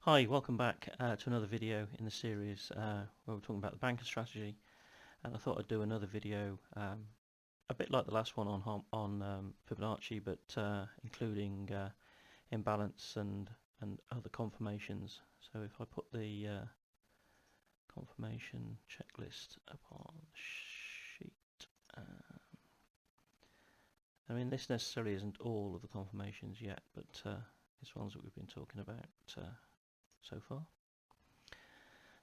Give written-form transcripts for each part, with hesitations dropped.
Hi, welcome back to another video in the series where we're talking about the banker strategy, and I thought I'd do another video a bit like the last one on Fibonacci, but including imbalance and other confirmations. So if I put the confirmation checklist up on the sheet, I mean this necessarily isn't all of the confirmations yet, but it's ones that we've been talking about so far.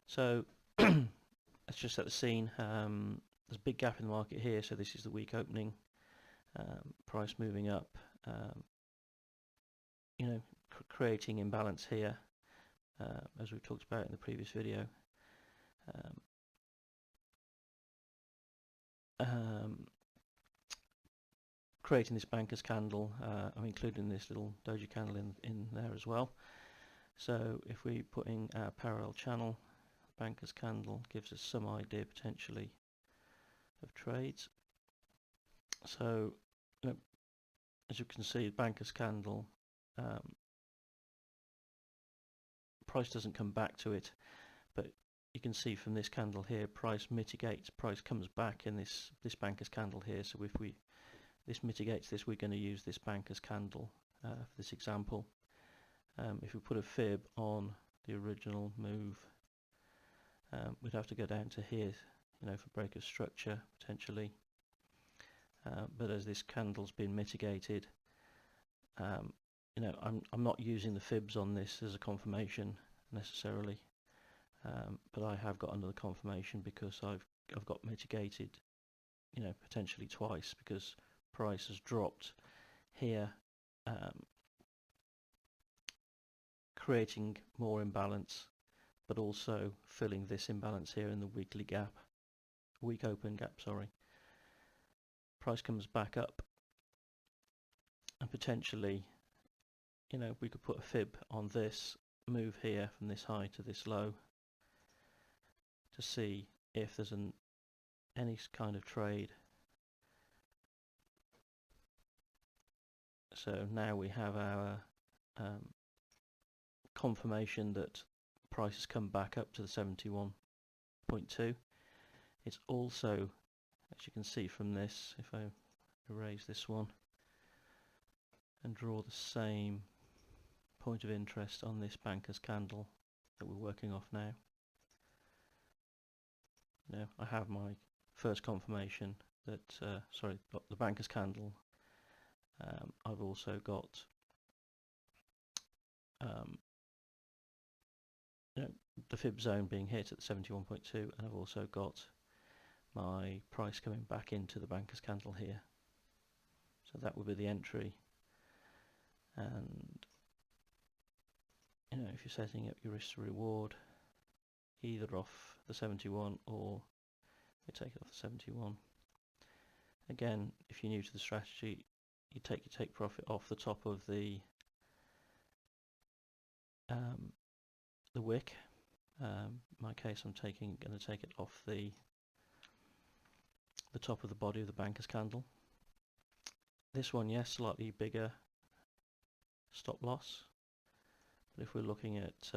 So let's just set the scene. There's a big gap in the market here, so this is the week opening. Price moving up, creating imbalance here, as we've talked about in the previous video. Creating this banker's candle, I'm including this little doji candle in there as well. So if we put in our parallel channel, banker's candle gives us some idea potentially of trades. So as you can see, banker's candle, price doesn't come back to it, but you can see from this candle here, price mitigates, price comes back in this banker's candle here. So if this mitigates this, we're going to use this banker's candle for this example. If we put a fib on the original move, we'd have to go down to here, for break of structure potentially. But as this candle's been mitigated, I'm not using the fibs on this as a confirmation necessarily, but I have got another confirmation because I've got mitigated, potentially twice, because price has dropped here, creating more imbalance, but also filling this imbalance here in the weekly gap, week open gap, sorry. Price comes back up, and potentially, we could put a fib on this move here from this high to this low to see if there's any kind of trade. So now we have our confirmation that price has come back up to the 71.2. It's also, as you can see from this, if I erase this one and draw the same point of interest on this banker's candle that we're working off now. Now I have my first confirmation that, the banker's candle. I've also got the fib zone being hit at 71.2, and I've also got my price coming back into the banker's candle here. So that would be the entry. And if you're setting up your risk to reward, either off the 71 or you take it off the 71. Again, if you're new to the strategy, you take profit off the top of the wick. In my case, I'm going to take it off the top of the body of the banker's candle. This one, yes, slightly bigger stop loss. But if we're looking at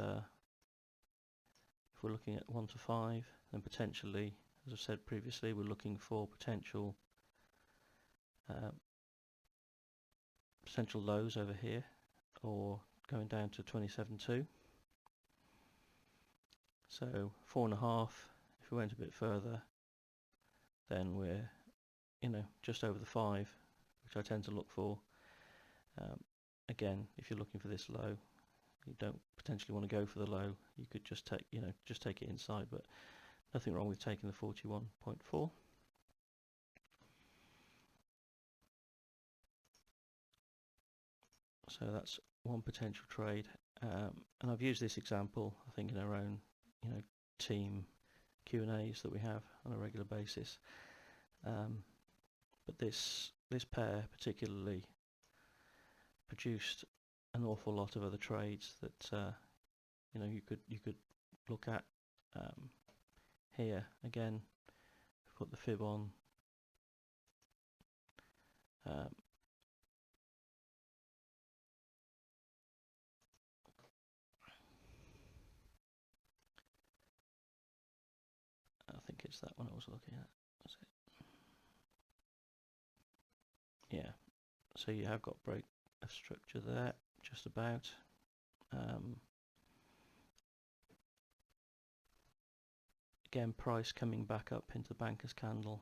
1 to 5, then potentially, as I said previously, we're looking for potential lows over here, or going down to 27.2. So 4.5. If we went a bit further, then we're just over the 5, which I tend to look for. Again, if you're looking for this low, you don't potentially want to go for the low. You could just take it inside, but nothing wrong with taking the 41.4. So that's one potential trade, and I've used this example, I think, in our own team Q&As that we have on a regular basis. But this pair particularly produced an awful lot of other trades that you could look at. Here again, put the fib on. think it's that one I was looking at. Was it? Yeah. So you have got break of structure there, just about. Again, price coming back up into the banker's candle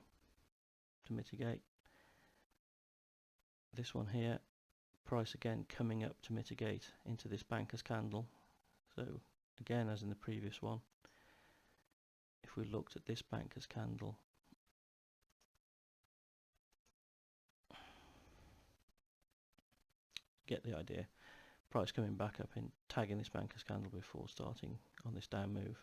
to mitigate. This one here, price again coming up to mitigate into this banker's candle. So again, as in the previous one, if we looked at this banker's candle, get the idea. Price coming back up and tagging this banker's candle before starting on this down move.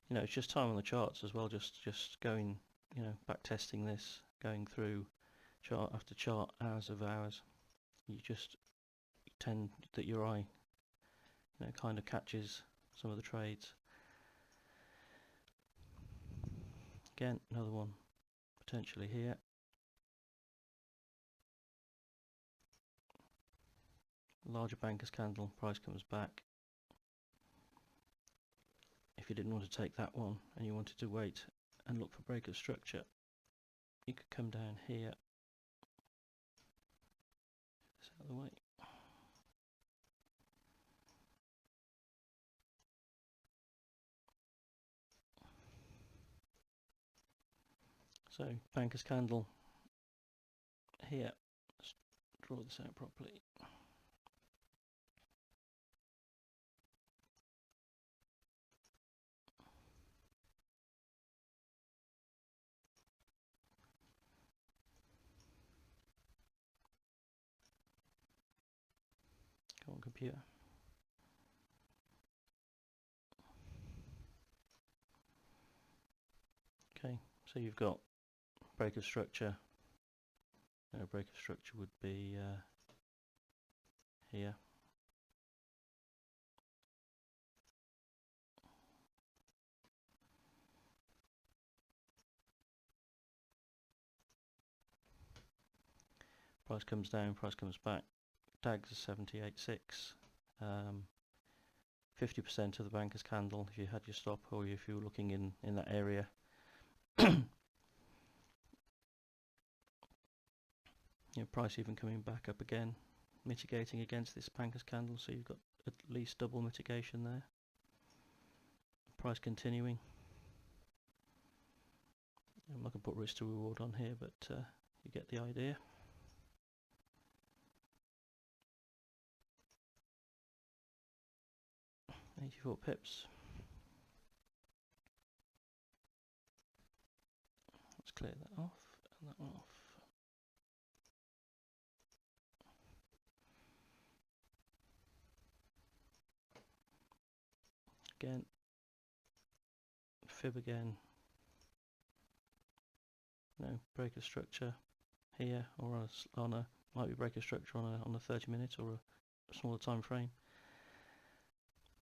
You know, it's just time on the charts as well, just going, you know, back testing this, going through chart after chart, hours of hours. You just tend that your eye, you know, kind of catches some of the trades. Again, another one potentially here. Larger banker's candle, price comes back. If you didn't want to take that one and you wanted to wait and look for break of structure, you could come down here. This out of the way. So banker's candle here. Let's draw this out properly. Come on, computer. Okay, so you've got break of structure. Break of structure would be here. Price comes down, price comes back. Tags are 78.6. 50% of the banker's candle if you had your stop, or if you were looking in that area. You know, price even coming back up again, mitigating against this banker's candle, so you've got at least double mitigation there. Price continuing. I'm not going to put risk to reward on here, but you get the idea. $84 pips. Let's clear that off and that one off. Again, fib again. No, break of structure here, or on a might be break of structure on a 30 minute or a smaller time frame.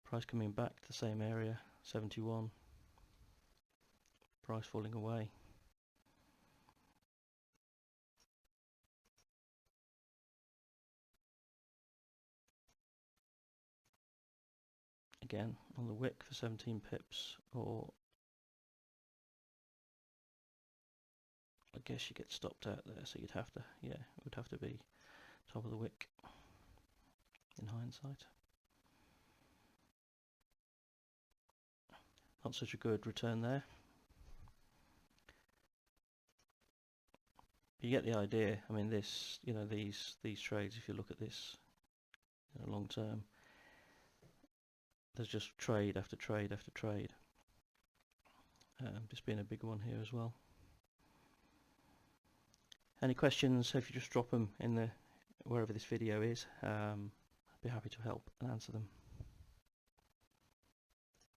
Price coming back to the same area, 71. Price falling away. Again on the wick for 17 pips, or I guess you get stopped out there, so you'd have to, yeah, it would have to be top of the wick in hindsight. Not such a good return there. You get the idea. I mean, this, you know, these trades, if you look at this, you know, long term, there's just trade after trade after trade. Just being a big one here as well. Any questions? If you just drop them in the wherever this video is, I'd be happy to help and answer them.